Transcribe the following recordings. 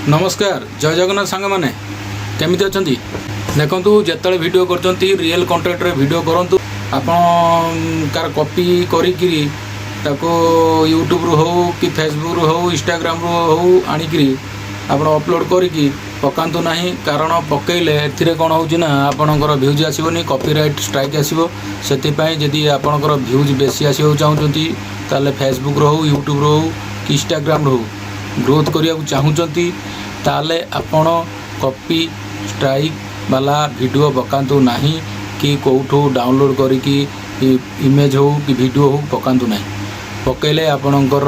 नमस्कार जय जगन्नाथ सांग मैंने केमिति अछंती देखंतु जेतले वीडियो करचंती रियल कंटेंट रे वीडियो करंतु आपन कार कॉपी करी किरी ताको यूट्यूब रु हो कि फेसबुक रु हो इंस्टाग्राम रु हो आनी किरी आपन अपलोड करी कि पकांतु नाही कारण पकेइले एथिरे कोन होउची ना आपनकर व्यूज आसीबोनी कॉपीराइट स्ट्राइक आसीबो सेति पई जदी आपनकर व्यूज बेसी आसीबो चाहुचंती ताले फेसबुक रु हो यूट्यूब रु हो कि इंस्टाग्राम रु हो ग्रोथ करिया चाहूँगी ताले आपण कॉपी स्ट्राइक वाला वीडियो पकातु नहीं कि कौटू डाउनलोड करिकी इमेज हो कि वीडियो हो पकातु नहीं पकेले आपणकर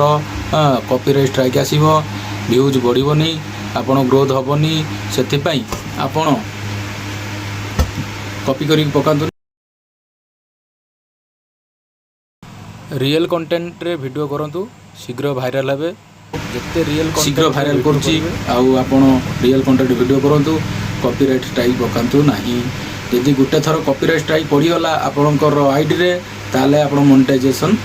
कॉपीराइट स्ट्राइक आसीबो व्यूज बढ़िबनी आपण ग्रोथ हेनी से आपण कॉपी करी पकातु रियल कंटेंट रे वीडियो करंतु शीघ्र वायरल हेबे जिते रियल शीघ्र वायरल करुच्ची आपण रियल कंटेंट वीडियो करूँ कॉपीराइट स्ट्राइक पकातु नहीं यदि गोटे थर कॉपीराइट स्ट्राइक पड़गला आपणकर आईडी रे ताले आपण मोनेटाइजेशन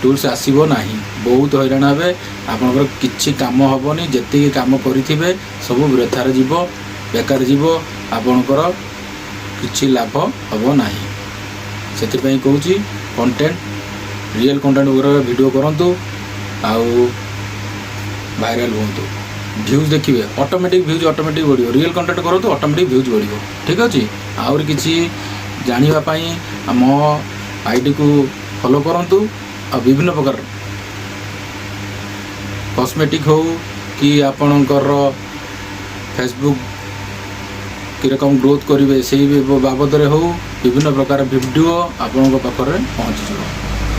टूल्स आसीबो नहीं बहुत हैरान हे आपणकर किछि काम हेबनी जेतिकी काम करिथिबे सब वृथार जीव बेकार जीव आपणकर किछि लाभ हेबो नहीं सेति कहूँ कंटेंट रियल कंटेंट वीडियो करंतु आउ वायरल हूँ व्यूज देखिए ऑटोमेटिक व्यूज ऑटोमेटिक बढ़ियो रियल कंटेंट करो तो ऑटोमेटिक व्यूज बढ़ियो ठीक अच्छे आउर किसी जानापी मो आईडी को फॉलो करंतु आ विभिन्न प्रकार कॉस्मेटिक हो कि आपणकर फेसबुक कि रकम ग्रोथ करेंगे से बाबद हो विभिन्न प्रकार वीडियो आपण पाखे पहुँची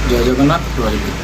जय जगन्नाथ रही।